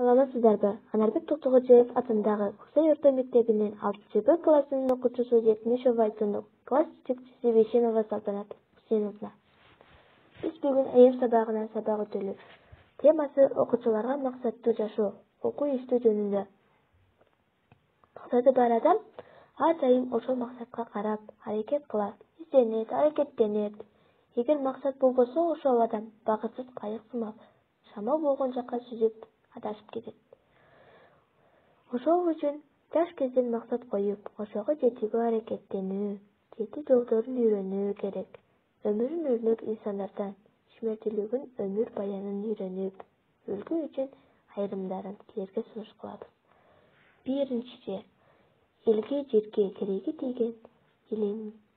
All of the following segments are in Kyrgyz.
Саламатсыздарбы? Анарбек Токтогожоев атындагы Көксай орто мектебинин 6-Б классынын окуучусу Жетимишова Айсөнү, класс жетекчиси Бейшенова Салтанат Хусейновна. Биз бүгүн айым сабагынан сабак өтөлү. Темасы окуучуларга максаттуу жашоо, окуу иштөө жөнүндө. Максаты бар адам ар дайым ошол максатка карап аракет кылат, изденет, аракеттенет. Эгер максат болбосо, ошол адам багытсыз кайык сымак шамал болгон жакка сүзүп адашып кетет. Ошол үчүн жаш кезден максат коюп, ошого жетүүгө аракеттенүү, жетүү жолдорун үйрөнүү керек. Өмүрүн өрнөк инсандардан, ишмердүүлүгүн өмүр баянын үйрөнүп, үлгү үчүн айрымдарын силерге сунуш кылабыз. Биринчиси, элге жерге кереги тийген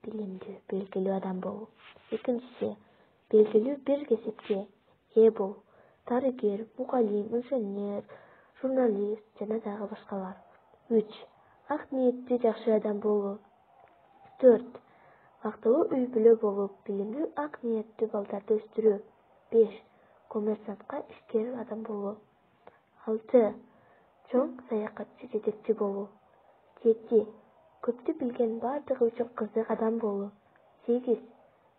билимдүү, белгилүү адам болуу. Экинчиси, белгилүү бир кесипке ээ болуу. Дарыгер, мугалим, инженер, журналист жана дагы башкалар. 3. Ак ниеттүү жакшы адам болуу. 4. Бактылуу үй-бүлө болуп, билимдүү ак ниеттүү балдарды өстүрүү. 5. Коммерсантка ишкер адам болуу. 6. Чоң саякатчы жетекчи болуу. 7. Көптү билген бардыгы үчүн кызык адам болуу. 8.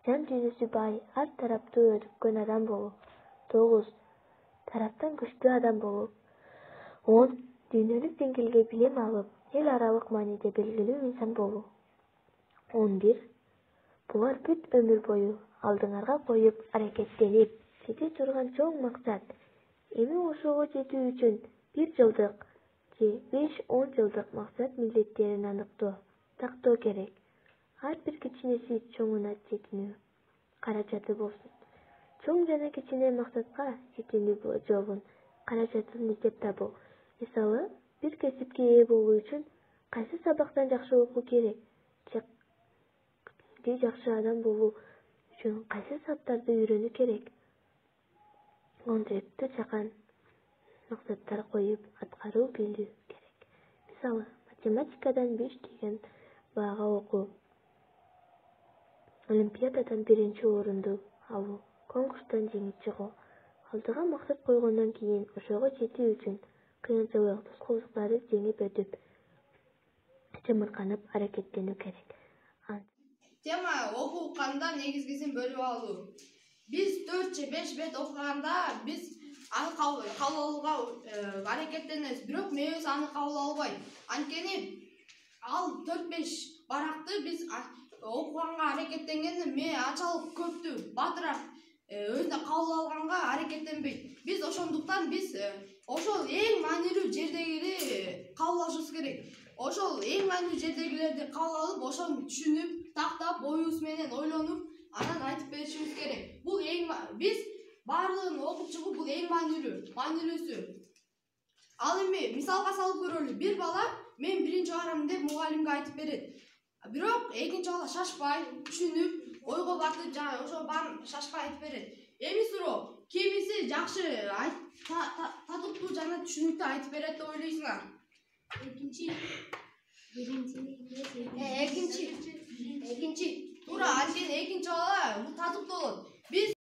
Жан дүйнөсү бай, ар тараптуу өнүккөн адам болуу. 9. Тараптан күчтүү адам болуп. 10. Дүйнөлүк деңгээлде билим алып, эл аралык мааниде белгилүү инсан болуу. 11. Булар бүт өмүр бою алдыңарга коюп, аракеттенип, жете турган чоң максат. Эми ошого жетүү үчүн 1 жылдык же 5-10 жылдык максат милдеттерин аныктоо, тактоо керек. Ар бир кичинеси чоңуна жетүүнүн каражаты болсун. Чоң жана кичине максатка жетүүнүн жолун, каражатын издеп табуу. Мисалы, бир кесипке ээ болуу үчүн кайсы сабактан жакшы окуу керек, же жакшы адам болуу үчүн кайсы сабактарды үйрөнүү керек. Конкреттүү жакан максаттар коюп, аткаруу билүү керек. Мисалы, математикадан 5 деген баага окуу, олимпиададан 1 орунду алуу, конкурстан жеңип чыгуу. Алдыга максат койгондон кийин ошого жетүү үчүн кыйынчылык, тоскоолдуктарды жеңип өтүп, чымырганып аракеттенүү керек. Тема окуу укканда негизгисин бөлүп алуу. Биз 4 же 5 бет окуганда биз аны кабыл алууга аракеттенебиз, бирок мээбиз аны кабыл албайт. Анткени ал 4-5 баракты биз окуганга аракеттенгенде мээ анчалык көптү батыраак өзүнө кабыл алганга аракеттенбейт. Биз ошондуктан ошол эң маанилүү жердегиleri кабыл алышыбыз керек. Ошол эң маанилүү жердегилерди кабыл алып, ошону түшүнүп, тактап, оюбуз менен ойлонуп, анан айтып беришибиз керек. Бул биз баардыгын окуп чыгуу бул эң маанилүүсү. Ал эми мисалга салып көрөлү. Бир бала мен 1-чи барам деп мугалимге айтып берет. Бирок экинчи бала шашпай, түшүнүп, ойго батып, жана ошо баарын шашпай айтып берет. Эми суроо, кимиси жакшы татыктуу жана түшүнүктүү айтып берет деп ойлойсуңар? Экинчи. Туура, анткени экинчи бала татыктуу болот. Биз